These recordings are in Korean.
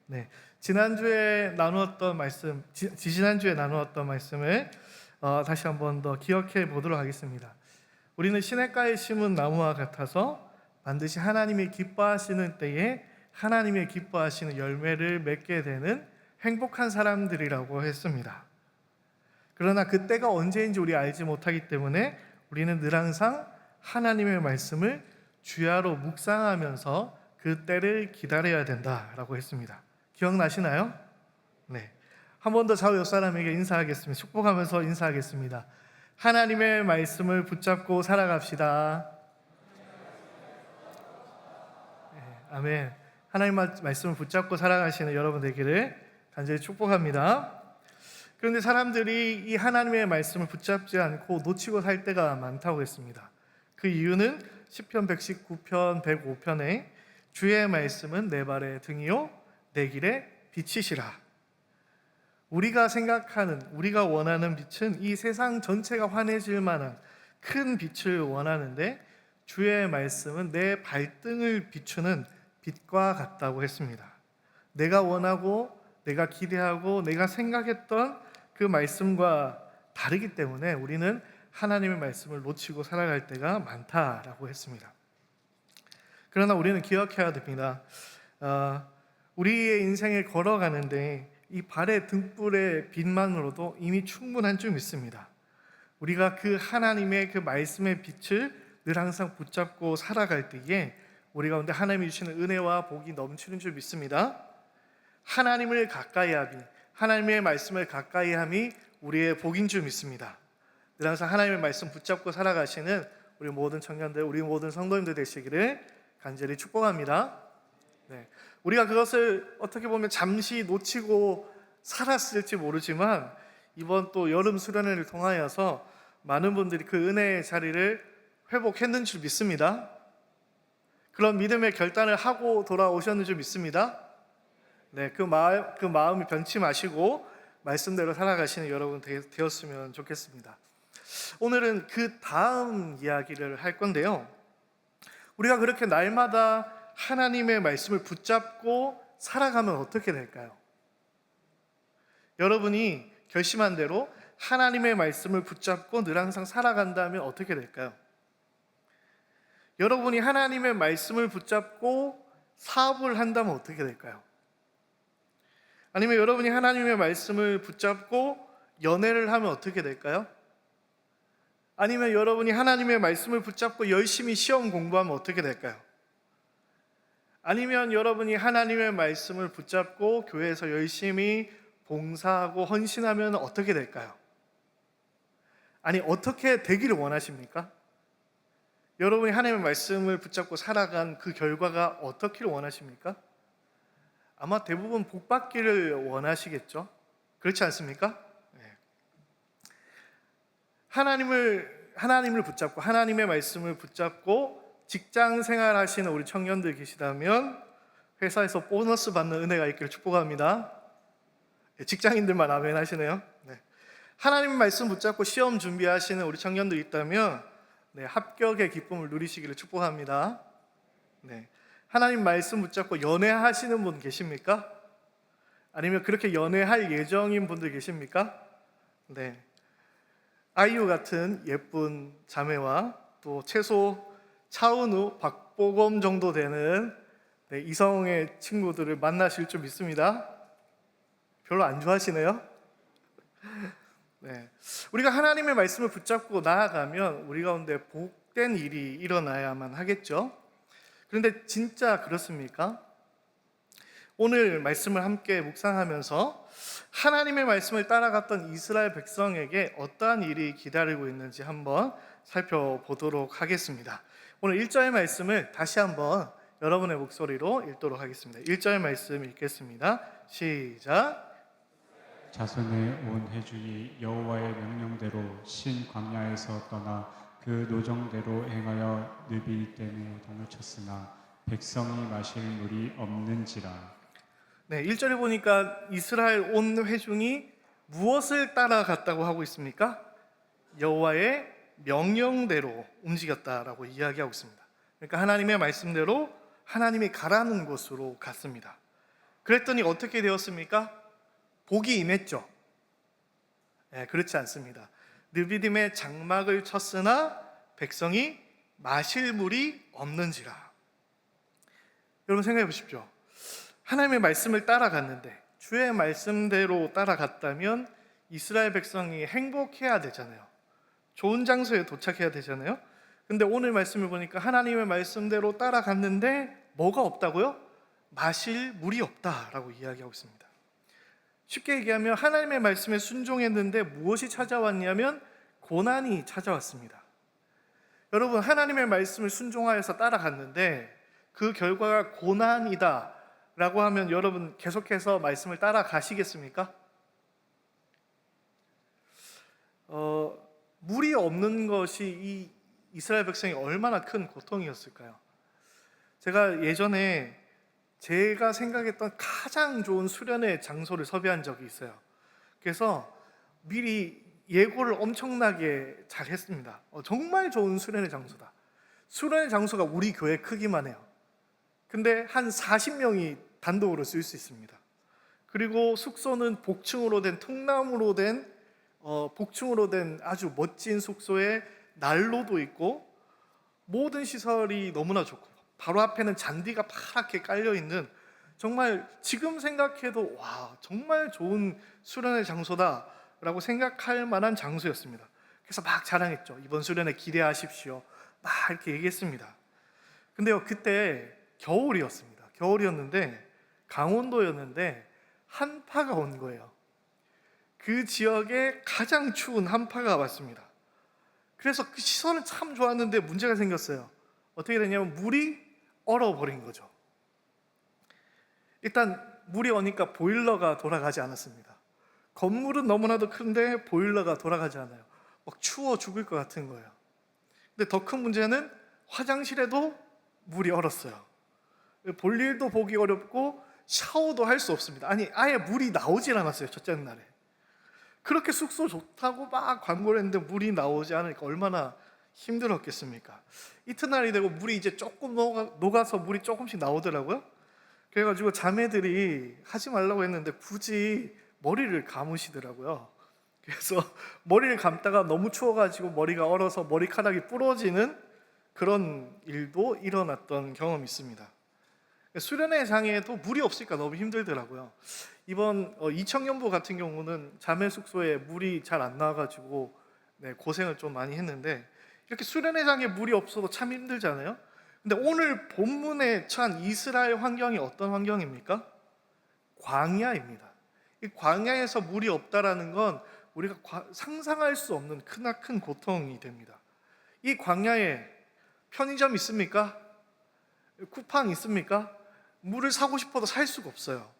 네, 지난주에 나누었던 말씀, 지난주에 나누었던 말씀을 다시 한번 더 기억해 보도록 하겠습니다. 우리는 시냇가에 심은 나무와 같아서 반드시 하나님이 기뻐하시는 때에 하나님의 기뻐하시는 열매를 맺게 되는 행복한 사람들이라고 했습니다. 그러나 그 때가 언제인지 우리 알지 못하기 때문에 우리는 늘 항상 하나님의 말씀을 주야로 묵상하면서 그 때를 기다려야 된다라고 했습니다. 기억나시나요? 네. 한 번 더 좌우 옆 사람에게 인사하겠습니다. 축복하면서 인사하겠습니다. 하나님의 말씀을 붙잡고 살아갑시다. 네, 아멘. 하나님 말씀을 붙잡고 살아가시는 여러분 되기를 간절히 축복합니다. 그런데 사람들이 이 하나님의 말씀을 붙잡지 않고 놓치고 살 때가 많다고 했습니다. 그 이유는 시편 119편 105편에 주의 말씀은 내 발의 등이요 내 길의 빛이시라. 우리가 생각하는, 우리가 원하는 빛은 이 세상 전체가 환해질 만한 큰 빛을 원하는데 주의 말씀은 내 발등을 비추는 빛과 같다고 했습니다. 내가 원하고 내가 기대하고 내가 생각했던 그 말씀과 다르기 때문에 우리는 하나님의 말씀을 놓치고 살아갈 때가 많다라고 했습니다. 그러나 우리는 기억해야 됩니다. 우리의 인생을 걸어가는데 이 발의 등불의 빛만으로도 이미 충분한 줄 믿습니다. 우리가 그 하나님의 그 말씀의 빛을 늘 항상 붙잡고 살아갈 때에 우리 가운데 하나님이 주시는 은혜와 복이 넘치는 줄 믿습니다. 하나님을 가까이함이, 하나님의 말씀을 가까이함이 우리의 복인 줄 믿습니다. 늘 항상 하나님의 말씀 붙잡고 살아가시는 우리 모든 청년들, 우리 모든 성도님들 되시기를 간절히 축복합니다. 네. 우리가 그것을 어떻게 보면 잠시 놓치고 살았을지 모르지만 이번 또 여름 수련회를 통하여서 많은 분들이 그 은혜의 자리를 회복했는 줄 믿습니다. 그런 믿음의 결단을 하고 돌아오셨는 줄 믿습니다. 네, 그 마음이 변치 마시고 말씀대로 살아가시는 여러분 되었으면 좋겠습니다. 오늘은 그 다음 이야기를 할 건데요. 우리가 그렇게 날마다 하나님의 말씀을 붙잡고 살아가면 어떻게 될까요? 여러분이 결심한 대로 하나님의 말씀을 붙잡고 늘 항상 살아간다면 어떻게 될까요? 여러분이 하나님의 말씀을 붙잡고 사업을 한다면 어떻게 될까요? 아니면 여러분이 하나님의 말씀을 붙잡고 연애를 하면 어떻게 될까요? 아니면 여러분이 하나님의 말씀을 붙잡고 열심히 시험 공부하면 어떻게 될까요? 아니면 여러분이 하나님의 말씀을 붙잡고 교회에서 열심히 봉사하고 헌신하면 어떻게 될까요? 아니, 어떻게 되기를 원하십니까? 여러분이 하나님의 말씀을 붙잡고 살아간 그 결과가 어떻기를 원하십니까? 아마 대부분 복 받기를 원하시겠죠? 그렇지 않습니까? 네. 하나님을 붙잡고 하나님의 말씀을 붙잡고 직장 생활하시는 우리 청년들 계시다면 회사에서 보너스 받는 은혜가 있기를 축복합니다. 직장인들만 아멘 하시네요. 네. 하나님의 말씀 붙잡고 시험 준비하시는 우리 청년들 있다면 네, 합격의 기쁨을 누리시기를 축복합니다. 네. 하나님 말씀 붙잡고 연애하시는 분 계십니까? 아니면 그렇게 연애할 예정인 분들 계십니까? 네. 아이유 같은 예쁜 자매와 또 최소 차은우, 박보검 정도 되는 네, 이성의 친구들을 만나실 줄 믿습니다. 별로 안 좋아하시네요. 네. 우리가 하나님의 말씀을 붙잡고 나아가면 우리 가운데 복된 일이 일어나야만 하겠죠. 그런데 진짜 그렇습니까? 오늘 말씀을 함께 묵상하면서 하나님의 말씀을 따라갔던 이스라엘 백성에게 어떠한 일이 기다리고 있는지 한번 살펴보도록 하겠습니다. 오늘 1절 말씀을 다시 한번 여러분의 목소리로 읽도록 하겠습니다. 1절 말씀 읽겠습니다. 시작. 자손의 온 회중이 여호와의 명령대로 신 광야에서 떠나 그 노정대로 행하여 느빌 댐에 동을 쳤으나 백성이 마실 물이 없는지라. 네, 1절에 보니까 이스라엘 온 회중이 무엇을 따라갔다고 하고 있습니까? 여호와의 명령대로 움직였다라고 이야기하고 있습니다. 그러니까 하나님의 말씀대로 하나님이 가라는 곳으로 갔습니다. 그랬더니 어떻게 되었습니까? 복이 임했죠. 그렇지 않습니다. 느비딤의 장막을 쳤으나 백성이 마실 물이 없는지라. 여러분 생각해 보십시오. 하나님의 말씀을 따라갔는데, 주의 말씀대로 따라갔다면 이스라엘 백성이 행복해야 되잖아요. 좋은 장소에 도착해야 되잖아요. 근데 오늘 말씀을 보니까 하나님의 말씀대로 따라갔는데 뭐가 없다고요? 마실 물이 없다라고 이야기하고 있습니다. 쉽게 얘기하면 하나님의 말씀에 순종했는데 무엇이 찾아왔냐면 고난이 찾아왔습니다. 여러분, 하나님의 말씀을 순종하여서 따라갔는데 그 결과가 고난이다 라고 하면 여러분 계속해서 말씀을 따라가시겠습니까? 물이 없는 것이 이 이스라엘 백성이 얼마나 큰 고통이었을까요? 제가 예전에 제가 생각했던 가장 좋은 수련의 장소를 섭외한 적이 있어요. 그래서 미리 예고를 엄청나게 잘 했습니다. 정말 좋은 수련의 장소다. 수련의 장소가 우리 교회 크기만 해요. 근데 한 40명이 단독으로 쓸 수 있습니다. 그리고 숙소는 복층으로 된, 통나무로 된 복층으로 된 아주 멋진 숙소에 난로도 있고 모든 시설이 너무나 좋고 바로 앞에는 잔디가 파랗게 깔려있는, 정말 지금 생각해도 와, 정말 좋은 수련의 장소다라고 생각할 만한 장소였습니다. 그래서 막 자랑했죠. 이번 수련회 기대하십시오. 막 이렇게 얘기했습니다. 근데요, 그때 겨울이었습니다. 겨울이었는데 강원도였는데 한파가 온 거예요. 그 지역에 가장 추운 한파가 왔습니다. 그래서 그 시설은 참 좋았는데 문제가 생겼어요. 어떻게 됐냐면 물이 얼어버린 거죠. 일단 물이 오니까 보일러가 돌아가지 않았습니다. 건물은 너무나도 큰데 보일러가 돌아가지 않아요. 막 추워 죽을 것 같은 거예요. 근데 더 큰 문제는 화장실에도 물이 얼었어요. 볼 일도 보기 어렵고 샤워도 할 수 없습니다. 아니, 아예 물이 나오질 않았어요. 첫째 날에. 그렇게 숙소 좋다고 막 광고를 했는데 물이 나오지 않으니까 얼마나 힘들었겠습니까? 이튿날이 되고 물이 이제 조금 녹아서 물이 조금씩 나오더라고요. 그래가지고 자매들이 하지 말라고 했는데 굳이 머리를 감으시더라고요. 그래서 머리를 감다가 너무 추워가지고 머리가 얼어서 머리카락이 부러지는 그런 일도 일어났던 경험이 있습니다. 수련회 장에도 물이 없으니까 너무 힘들더라고요. 이번 이청년부 같은 경우는 자매 숙소에 물이 잘 안 나와가지고 고생을 좀 많이 했는데, 이렇게 수련회 장에 물이 없어도 참 힘들잖아요. 근데 오늘 본문에 처한 이스라엘 환경이 어떤 환경입니까? 광야입니다. 이 광야에서 물이 없다라는 건 우리가 상상할 수 없는 크나큰 고통이 됩니다. 이 광야에 편의점 있습니까? 쿠팡 있습니까? 물을 사고 싶어도 살 수가 없어요.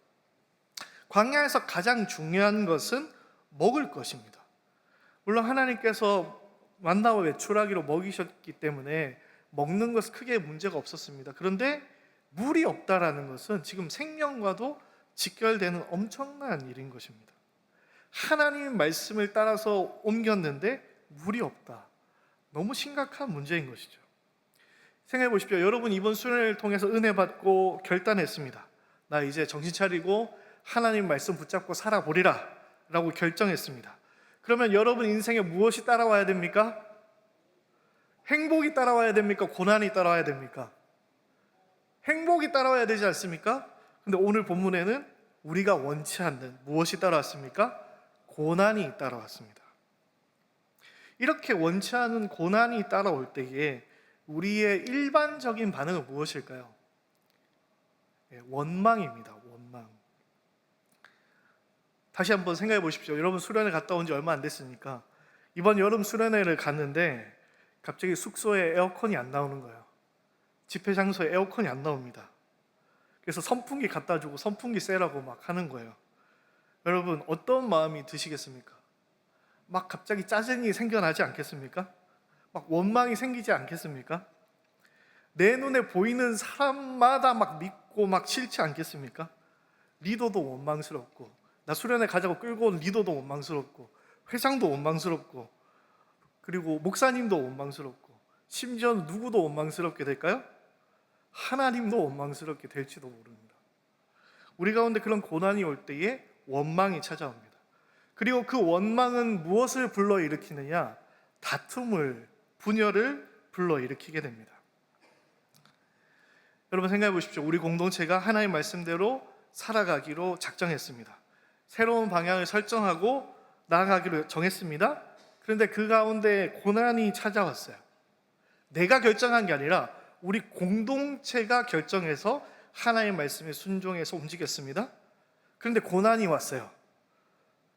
광야에서 가장 중요한 것은 먹을 것입니다. 물론 하나님께서 만나와 외출하기로 먹이셨기 때문에 먹는 것은 크게 문제가 없었습니다. 그런데 물이 없다라는 것은 지금 생명과도 직결되는 엄청난 일인 것입니다. 하나님의 말씀을 따라서 옮겼는데 물이 없다. 너무 심각한 문제인 것이죠. 생각해 보십시오. 여러분 이번 수련회를 통해서 은혜 받고 결단했습니다. 나 이제 정신 차리고 하나님 말씀 붙잡고 살아보리라 라고 결정했습니다. 그러면 여러분 인생에 무엇이 따라와야 됩니까? 행복이 따라와야 됩니까? 고난이 따라와야 됩니까? 행복이 따라와야 되지 않습니까? 근데 오늘 본문에는 우리가 원치 않는 무엇이 따라왔습니까? 고난이 따라왔습니다. 이렇게 원치 않은 고난이 따라올 때에 우리의 일반적인 반응은 무엇일까요? 원망입니다. 원망. 다시 한번 생각해 보십시오. 여러분 수련회 갔다 온 지 얼마 안 됐으니까 이번 여름 수련회를 갔는데 갑자기 숙소에 에어컨이 안 나오는 거예요. 집회 장소에 에어컨이 안 나옵니다. 그래서 선풍기 갖다 주고 선풍기 쐬라고 막 하는 거예요. 여러분 어떤 마음이 드시겠습니까? 막 갑자기 짜증이 생겨나지 않겠습니까? 막 원망이 생기지 않겠습니까? 내 눈에 보이는 사람마다 막 믿고 막 싫지 않겠습니까? 리더도 원망스럽고, 나 수련회 가자고 끌고 온 리더도 원망스럽고, 회장도 원망스럽고, 그리고 목사님도 원망스럽고, 심지어 누구도 원망스럽게 될까요? 하나님도 원망스럽게 될지도 모릅니다. 우리 가운데 그런 고난이 올 때에 원망이 찾아옵니다. 그리고 그 원망은 무엇을 불러일으키느냐? 다툼을, 분열을 불러일으키게 됩니다. 여러분 생각해 보십시오. 우리 공동체가 하나님 말씀대로 살아가기로 작정했습니다. 새로운 방향을 설정하고 나아가기로 정했습니다. 그런데 그 가운데 고난이 찾아왔어요. 내가 결정한 게 아니라 우리 공동체가 결정해서 하나님 말씀에 순종해서 움직였습니다. 그런데 고난이 왔어요.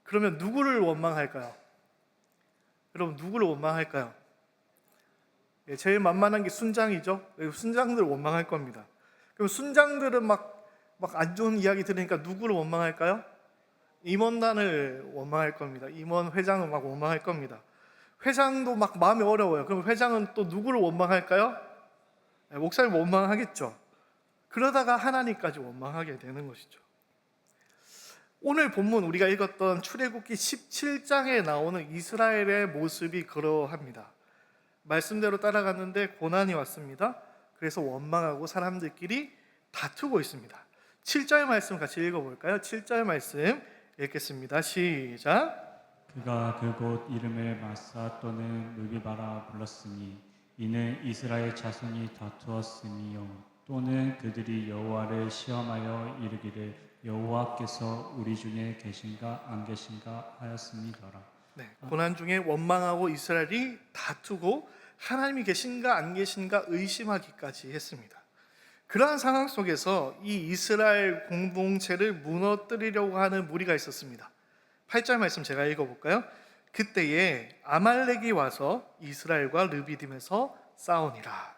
그러면 누구를 원망할까요? 여러분 누구를 원망할까요? 제일 만만한 게 순장이죠. 순장들 원망할 겁니다. 그럼 순장들은 막 안 좋은 이야기 들으니까 누구를 원망할까요? 임원단을 원망할 겁니다. 임원 회장은 막 원망할 겁니다. 회장도 막 마음이 어려워요. 그럼 회장은 또 누구를 원망할까요? 목사님 원망하겠죠. 그러다가 하나님까지 원망하게 되는 것이죠. 오늘 본문 우리가 읽었던 출애굽기 17장에 나오는 이스라엘의 모습이 그러합니다. 말씀대로 따라갔는데 고난이 왔습니다. 그래서 원망하고 사람들끼리 다투고 있습니다. 7절 말씀 같이 읽어볼까요? 7절 말씀 읽겠습니다. 시작. 그가 그곳 이름을 마사 또는 느비바라 불렀으니 이는 이스라엘 자손이 다투었으니요 또는 그들이 여호와를 시험하여 이르기를 여호와께서 우리 중에 계신가 안 계신가 하였음이더라. 고난 중에 원망하고 이스라엘이 다투고 하나님이 계신가 안 계신가 의심하기까지 했습니다. 그러한 상황 속에서 이 이스라엘 공동체를 무너뜨리려고 하는 무리가 있었습니다. 8절 말씀 제가 읽어볼까요? 그때에 아말렉이 와서 이스라엘과 르비딤에서 싸우니라.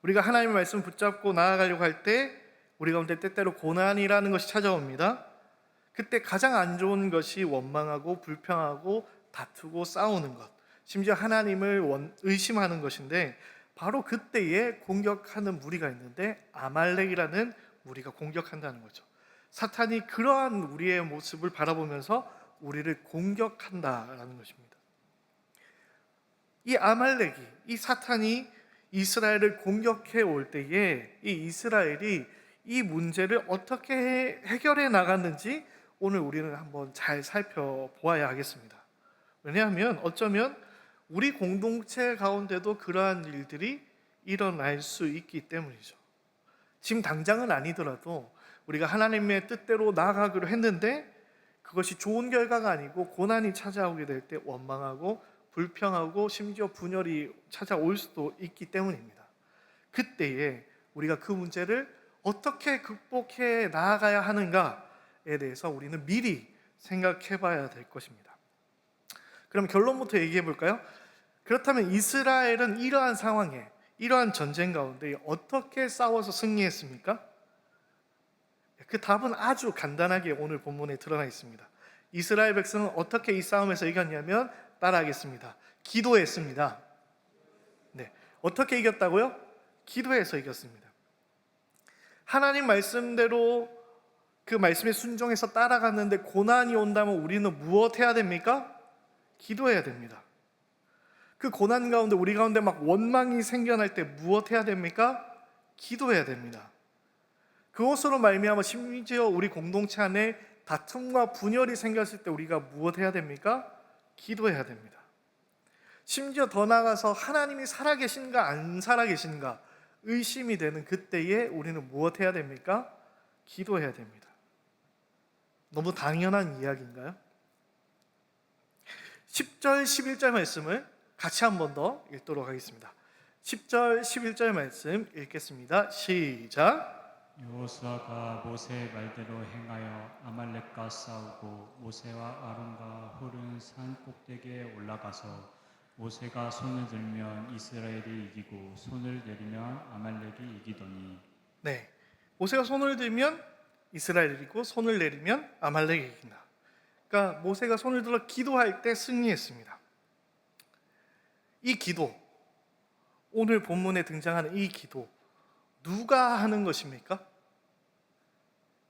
우리가 하나님의 말씀 붙잡고 나아가려고 할 때 우리 가운데 때때로 고난이라는 것이 찾아옵니다. 그때 가장 안 좋은 것이 원망하고 불평하고 다투고 싸우는 것, 심지어 하나님을 의심하는 것인데 바로 그때에 공격하는 무리가 있는데 아말렉이라는 무리가 공격한다는 거죠. 사탄이 그러한 우리의 모습을 바라보면서 우리를 공격한다라는 것입니다. 이 아말렉이, 이 사탄이 이스라엘을 공격해 올 때에 이 이스라엘이 이 문제를 어떻게 해결해 나갔는지 오늘 우리는 한번 잘 살펴보아야 하겠습니다. 왜냐하면 어쩌면 우리 공동체 가운데도 그러한 일들이 일어날 수 있기 때문이죠. 지금 당장은 아니더라도 우리가 하나님의 뜻대로 나아가기로 했는데 그것이 좋은 결과가 아니고 고난이 찾아오게 될 때 원망하고 불평하고 심지어 분열이 찾아올 수도 있기 때문입니다. 그때에 우리가 그 문제를 어떻게 극복해 나아가야 하는가에 대해서 우리는 미리 생각해 봐야 될 것입니다. 그럼 결론부터 얘기해 볼까요? 그렇다면 이스라엘은 이러한 상황에, 이러한 전쟁 가운데 어떻게 싸워서 승리했습니까? 그 답은 아주 간단하게 오늘 본문에 드러나 있습니다. 이스라엘 백성은 어떻게 이 싸움에서 이겼냐면 따라하겠습니다. 기도했습니다. 어떻게 이겼다고요? 기도해서 이겼습니다. 하나님 말씀대로 그 말씀에 순종해서 따라갔는데 고난이 온다면 우리는 무엇 해야 됩니까? 기도해야 됩니다. 그 고난 가운데 우리 가운데 막 원망이 생겨날 때 무엇 해야 됩니까? 기도해야 됩니다. 그것으로 말미암아 심지어 우리 공동체 안에 다툼과 분열이 생겼을 때 우리가 무엇 해야 됩니까? 기도해야 됩니다. 심지어 더 나아가서 하나님이 살아계신가 안 살아계신가 의심이 되는 그때에 우리는 무엇 해야 됩니까? 기도해야 됩니다. 너무 당연한 이야기인가요? 10절, 11절 말씀을 같이 한 번 더 읽도록 하겠습니다. 10절, 11절 말씀 읽겠습니다. 시작. 여호수아가 모세의 말대로 행하여 아말렉과 싸우고 모세와 아론과 홀은 산 꼭대기에 올라가서 모세가 손을 들면 이스라엘이 이기고 손을 내리면 아말렉이 이기더니. 모세가 손을 들면 이스라엘이 이기고 손을 내리면 아말렉이 이긴다. 그러니까 모세가 손을 들어 기도할 때 승리했습니다. 이 기도, 오늘 본문에 등장하는 이 기도, 누가 하는 것입니까?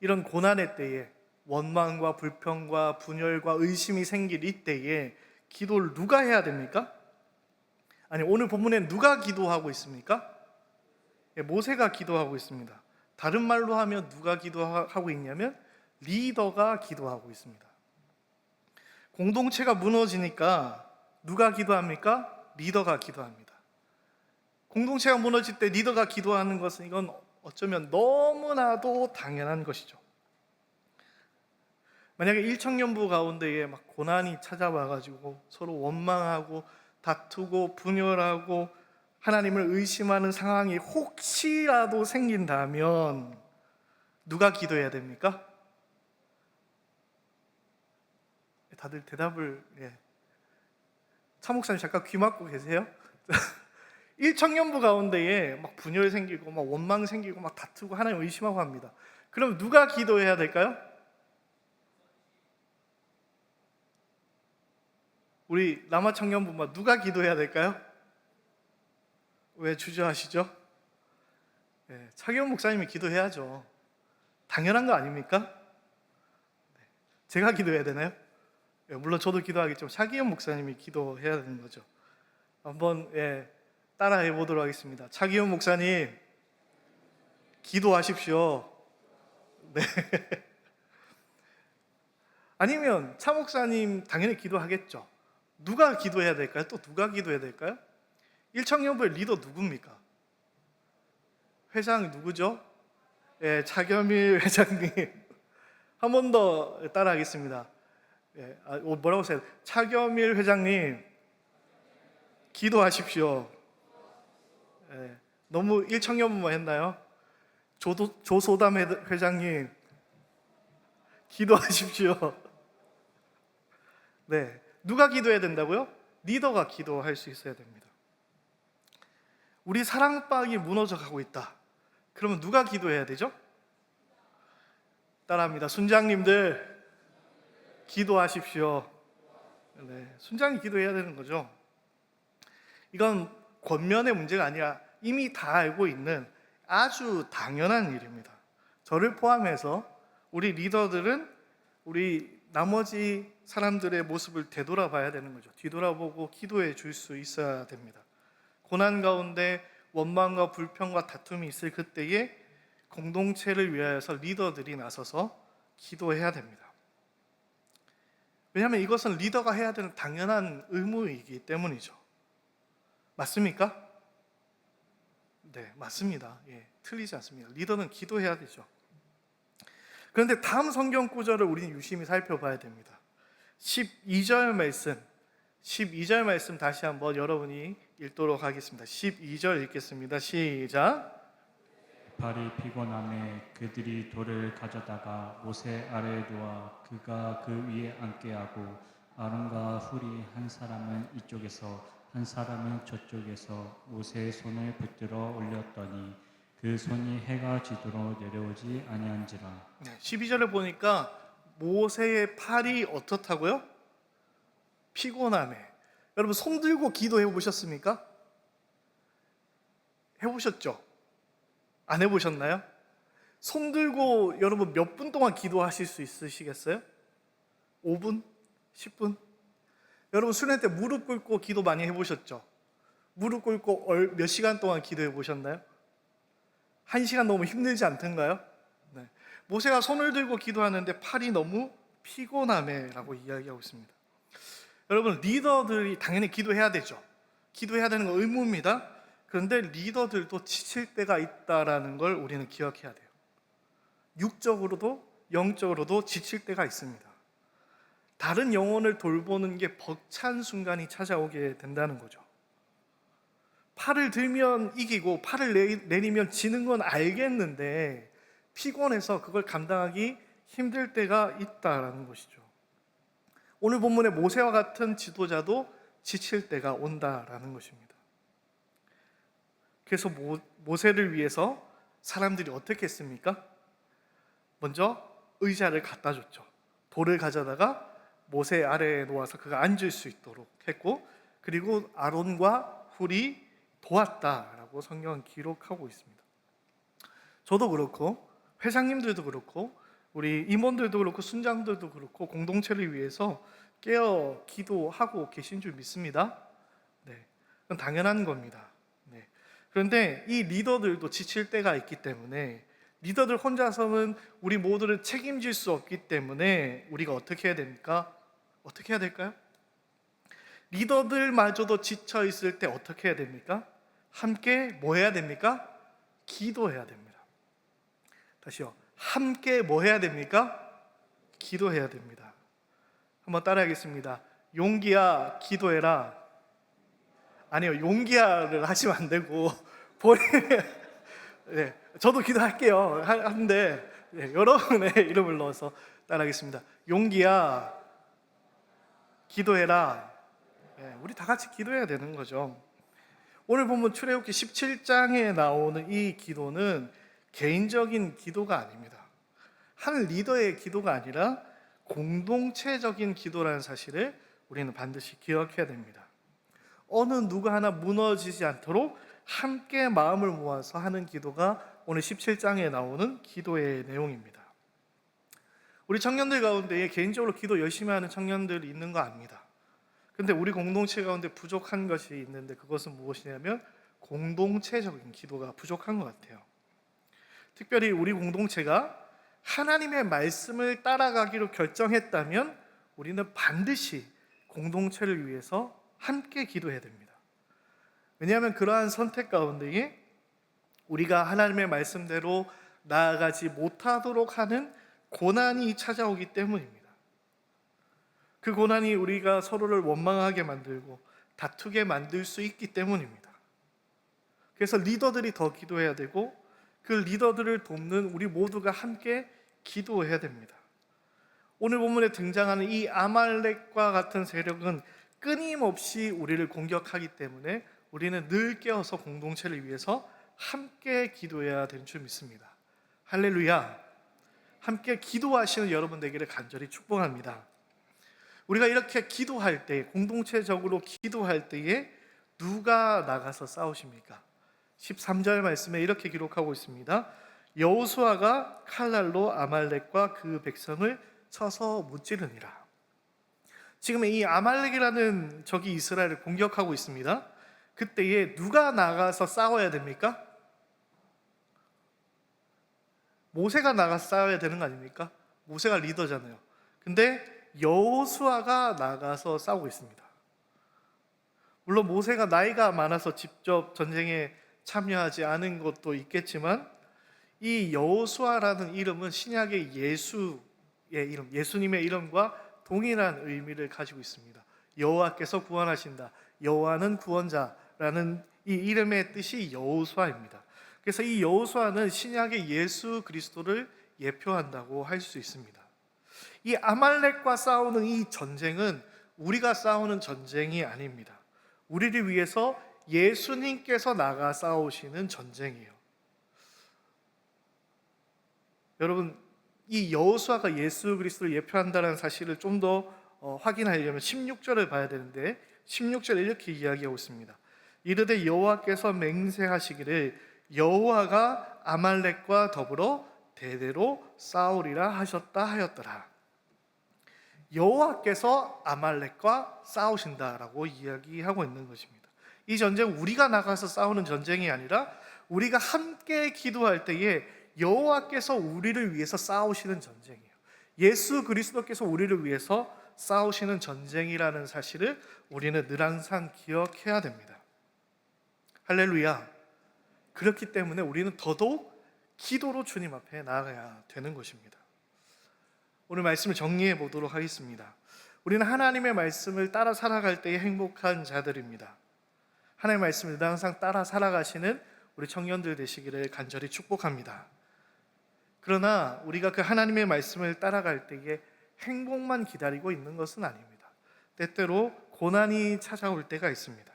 이런 고난의 때에 원망과 불평과 분열과 의심이 생길 이때에 기도를 누가 해야 됩니까? 아니, 오늘 본문에 누가 기도하고 있습니까? 모세가 기도하고 있습니다. 다른 말로 하면 누가 기도하고 있냐면 리더가 기도하고 있습니다. 공동체가 무너지니까 누가 기도합니까? 리더가 기도합니다. 공동체가 무너질 때 리더가 기도하는 것은 이건 어쩌면 너무나도 당연한 것이죠. 만약에 일청년부 가운데에 막 고난이 찾아와가지고 서로 원망하고 다투고 분열하고 하나님을 의심하는 상황이 혹시라도 생긴다면 누가 기도해야 됩니까? 다들 대답을 차목사님 잠깐 귀 막고 계세요? 일청년부 가운데에 막 분열 생기고 막 원망 생기고 막 다투고 하나님 의심하고 합니다. 그럼 누가 기도해야 될까요? 우리 남아청년부만 누가 기도해야 될까요? 왜 주저하시죠? 차기원 목사님이 기도해야죠. 당연한 거 아닙니까? 제가 기도해야 되나요? 물론 저도 기도하겠지만 차기원 목사님이 기도해야 되는 거죠. 한번 따라해 보도록 하겠습니다. 차기원 목사님 기도하십시오. 네. 아니면 차 목사님 당연히 기도하겠죠. 누가 기도해야 될까요? 또 누가 기도해야 될까요? 일청년부의 리더 누굽니까? 회장 누구죠? 차겸일 회장님. 한 번 더 따라하겠습니다. 뭐라고 하세요? 차겸일 회장님 기도하십시오. 너무 일청년부만 했나요? 조소담 회장님 기도하십시오. 네, 누가 기도해야 된다고요? 리더가 기도할 수 있어야 됩니다. 우리 사랑방이 무너져 가고 있다. 그러면 누가 기도해야 되죠? 따라합니다. 순장님들 기도하십시오. 네, 순장이 기도해야 되는 거죠. 이건 권면의 문제가 아니라 이미 다 알고 있는 아주 당연한 일입니다. 저를 포함해서 우리 리더들은 우리 나머지 사람들의 모습을 되돌아봐야 되는 거죠. 뒤돌아보고 기도해 줄 수 있어야 됩니다. 고난 가운데 원망과 불평과 다툼이 있을 그때에 공동체를 위하여서 리더들이 나서서 기도해야 됩니다. 왜냐하면 이것은 리더가 해야 되는 당연한 의무이기 때문이죠. 맞습니까? 네, 맞습니다. 틀리지 않습니다. 리더는 기도해야 되죠. 그런데 다음 성경 구절을 우리는 유심히 살펴봐야 됩니다. 12절 말씀 다시 한번 여러분이 읽도록 하겠습니다. 12절 읽겠습니다. 시작. 발이 피곤함에 그들이 돌을 가져다가 모세 아래에 놓아 그가 그 위에 앉게 하고 아론과 훌이 한 사람은 이쪽에서 한 사람은 저쪽에서 모세의 손을 붙들어 올렸더니 그 손이 해가 지도록 내려오지 아니한지라. 12절을 보니까 모세의 팔이 어떻다고요? 피곤함에. 여러분 손 들고 기도해 보셨습니까? 해보셨죠? 안 해보셨나요? 손 들고 여러분 몇 분 동안 기도하실 수 있으시겠어요? 5분? 10분? 여러분 수련 때 무릎 꿇고 기도 많이 해보셨죠? 무릎 꿇고 몇 시간 동안 기도해 보셨나요? 1시간 너무 힘들지 않던가요? 네. 모세가 손을 들고 기도하는데 팔이 너무 피곤함에 라고 이야기하고 있습니다. 여러분 리더들이 당연히 기도해야 되죠. 기도해야 되는 건 의무입니다. 그런데 리더들도 지칠 때가 있다라는 걸 우리는 기억해야 돼요. 육적으로도 영적으로도 지칠 때가 있습니다. 다른 영혼을 돌보는 게 벅찬 순간이 찾아오게 된다는 거죠. 팔을 들면 이기고 팔을 내리면 지는 건 알겠는데 피곤해서 그걸 감당하기 힘들 때가 있다라는 것이죠. 오늘 본문의 모세와 같은 지도자도 지칠 때가 온다라는 것입니다. 그래서 모세를 위해서 사람들이 어떻게 했습니까? 먼저 의자를 갖다 줬죠. 돌을 가져다가 모세 아래에 놓아서 그가 앉을 수 있도록 했고, 그리고 아론과 훌이 도왔다라고 성경은 기록하고 있습니다. 저도 그렇고 회장님들도 그렇고 우리 임원들도 그렇고 순장들도 그렇고 공동체를 위해서 깨어 기도하고 계신 줄 믿습니다. 네, 그건 당연한 겁니다. 네. 그런데 이 리더들도 지칠 때가 있기 때문에 리더들 혼자서는 우리 모두를 책임질 수 없기 때문에 우리가 어떻게 해야 됩니까? 어떻게 해야 될까요? 리더들마저도 지쳐 있을 때 어떻게 해야 됩니까? 함께 뭐 해야 됩니까? 기도해야 됩니다. 다시요. 함께 뭐 해야 됩니까? 기도해야 됩니다. 한번 따라하겠습니다. 용기야, 기도해라. 아니요, 용기야를 하시면 안 되고 본인 네, 저도 기도할게요. 하는데 네, 여러분의 이름을 넣어서 따라하겠습니다. 용기야, 기도해라. 네, 우리 다 같이 기도해야 되는 거죠. 오늘 보면 출애굽기 17장에 나오는 이 기도는 개인적인 기도가 아닙니다. 한 리더의 기도가 아니라 공동체적인 기도라는 사실을 우리는 반드시 기억해야 됩니다. 어느 누가 하나 무너지지 않도록 함께 마음을 모아서 하는 기도가 오늘 17장에 나오는 기도의 내용입니다. 우리 청년들 가운데 개인적으로 기도 열심히 하는 청년들이 있는 거 압니다. 근데 우리 공동체 가운데 부족한 것이 있는데 그것은 무엇이냐면 공동체적인 기도가 부족한 것 같아요. 특별히 우리 공동체가 하나님의 말씀을 따라가기로 결정했다면 우리는 반드시 공동체를 위해서 함께 기도해야 됩니다. 왜냐하면 그러한 선택 가운데에 우리가 하나님의 말씀대로 나아가지 못하도록 하는 고난이 찾아오기 때문입니다. 그 고난이 우리가 서로를 원망하게 만들고 다투게 만들 수 있기 때문입니다. 그래서 리더들이 더 기도해야 되고 그 리더들을 돕는 우리 모두가 함께 기도해야 됩니다. 오늘 본문에 등장하는 이 아말렉과 같은 세력은 끊임없이 우리를 공격하기 때문에 우리는 늘 깨어서 공동체를 위해서 함께 기도해야 되는 줄 믿습니다. 할렐루야. 함께 기도하시는 여러분 되기를 간절히 축복합니다. 우리가 이렇게 기도할 때, 공동체적으로 기도할 때에 누가 나가서 싸우십니까? 13절 말씀에 이렇게 기록하고 있습니다. 여호수아가 칼날로 아말렉과 그 백성을 쳐서 무찌르니라. 지금 이 아말렉이라는 적이 이스라엘을 공격하고 있습니다. 그때에 누가 나가서 싸워야 됩니까? 모세가 나가서 싸워야 되는 거 아닙니까? 모세가 리더잖아요. 근데 여호수아가 나가서 싸우고 있습니다. 물론 모세가 나이가 많아서 직접 전쟁에 참여하지 않은 것도 있겠지만 이 여호수아라는 이름은 신약의 예수의 이름, 예수님의 이름과 동일한 의미를 가지고 있습니다. 여호와께서 구원하신다. 여호와는 구원자라는 이 이름의 뜻이 여호수아입니다. 그래서 이 여호수아는 신약의 예수 그리스도를 예표한다고 할 수 있습니다. 이 아말렉과 싸우는 이 전쟁은 우리가 싸우는 전쟁이 아닙니다. 우리를 위해서 예수님께서 나가 싸우시는 전쟁이에요. 여러분, 이 여호수아가 예수 그리스도를 예표한다는 사실을 좀 더 확인하려면 16절을 봐야 되는데 16절에 이렇게 이야기하고 있습니다. 이르되 여호와께서 맹세하시기를 여호와가 아말렉과 더불어 대대로 싸우리라 하셨다 하였더라. 여호와께서 아말렉과 싸우신다라고 이야기하고 있는 것입니다. 이 전쟁은 우리가 나가서 싸우는 전쟁이 아니라 우리가 함께 기도할 때에 여호와께서 우리를 위해서 싸우시는 전쟁이에요. 예수 그리스도께서 우리를 위해서 싸우시는 전쟁이라는 사실을 우리는 늘 항상 기억해야 됩니다. 할렐루야. 그렇기 때문에 우리는 더더욱 기도로 주님 앞에 나아가야 되는 것입니다. 오늘 말씀을 정리해 보도록 하겠습니다. 우리는 하나님의 말씀을 따라 살아갈 때에 행복한 자들입니다. 하나님의 말씀을 항상 따라 살아가시는 우리 청년들 되시기를 간절히 축복합니다. 그러나 우리가 그 하나님의 말씀을 따라갈 때에 행복만 기다리고 있는 것은 아닙니다. 때때로 고난이 찾아올 때가 있습니다.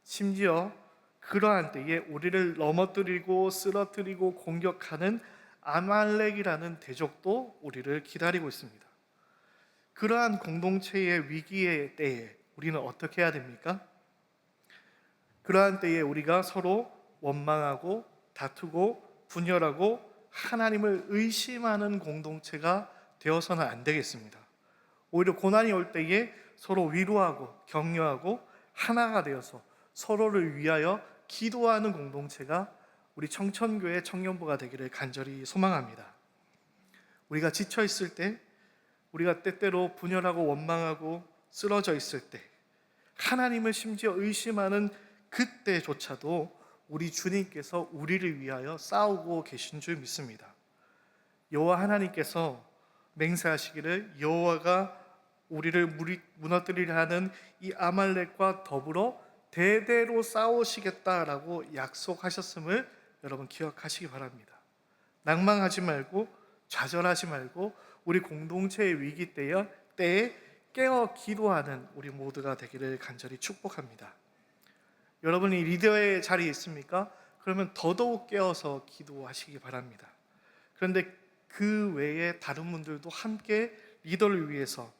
심지어 그러한 때에 우리를 넘어뜨리고 쓰러뜨리고 공격하는 아말렉이라는 대적도 우리를 기다리고 있습니다. 그러한 공동체의 위기의 때에 우리는 어떻게 해야 됩니까? 그러한 때에 우리가 서로 원망하고 다투고 분열하고 하나님을 의심하는 공동체가 되어서는 안 되겠습니다. 오히려 고난이 올 때에 서로 위로하고 격려하고 하나가 되어서 서로를 위하여 기도하는 공동체가 우리 청천교회 청년부가 되기를 간절히 소망합니다. 우리가 지쳐 있을 때, 우리가 때때로 분열하고 원망하고 쓰러져 있을 때, 하나님을 심지어 의심하는 그때조차도 우리 주님께서 우리를 위하여 싸우고 계신 줄 믿습니다. 여호와 하나님께서 맹세하시기를 여호와가 우리를 무너뜨리려 하는 이 아말렉과 더불어 대대로 싸우시겠다라고 약속하셨음을 여러분 기억하시기 바랍니다. 낭망하지 말고 좌절하지 말고 우리 공동체의 위기 때에 깨어 기도하는 우리 모두가 되기를 간절히 축복합니다. 여러분이 리더의 자리에 있습니까? 그러면 더더욱 깨어서 기도하시기 바랍니다. 그런데 그 외에 다른 분들도 함께 리더를 위해서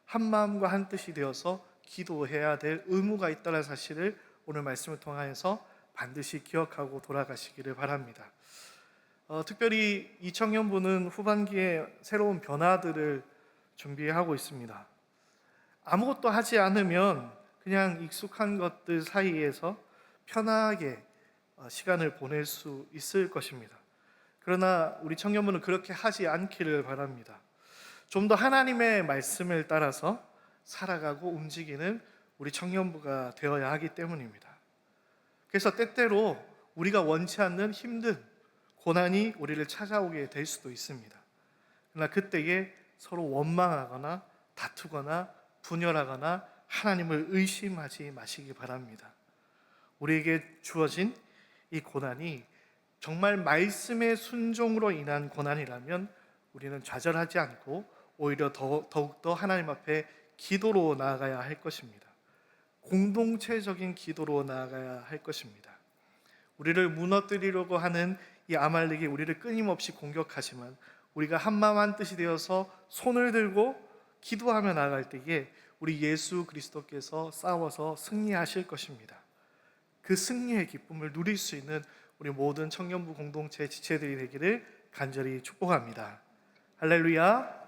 한 마음과 한 뜻이 되어서 기도해야 될 의무가 있다는 사실을 오늘 말씀을 통하여서 반드시 기억하고 돌아가시기를 바랍니다. 특별히 이 청년부는 후반기에 새로운 변화들을 준비하고 있습니다. 아무것도 하지 않으면 그냥 익숙한 것들 사이에서 편하게 시간을 보낼 수 있을 것입니다. 그러나 우리 청년부는 그렇게 하지 않기를 바랍니다. 좀 더 하나님의 말씀을 따라서 살아가고 움직이는 우리 청년부가 되어야 하기 때문입니다. 그래서 때때로 우리가 원치 않는 힘든 고난이 우리를 찾아오게 될 수도 있습니다. 그러나 그때에 서로 원망하거나 다투거나 분열하거나 하나님을 의심하지 마시기 바랍니다. 우리에게 주어진 이 고난이 정말 말씀의 순종으로 인한 고난이라면 우리는 좌절하지 않고 오히려 더욱더 하나님 앞에 기도로 나아가야 할 것입니다. 공동체적인 기도로 나아가야 할 것입니다. 우리를 무너뜨리려고 하는 이 아말렉이 우리를 끊임없이 공격하지만 우리가 한마음 한뜻이 되어서 손을 들고 기도하며 나아갈 때에 우리 예수 그리스도께서 싸워서 승리하실 것입니다. 그 승리의 기쁨을 누릴 수 있는 우리 모든 청년부 공동체 지체들이 되기를 간절히 축복합니다. 할렐루야.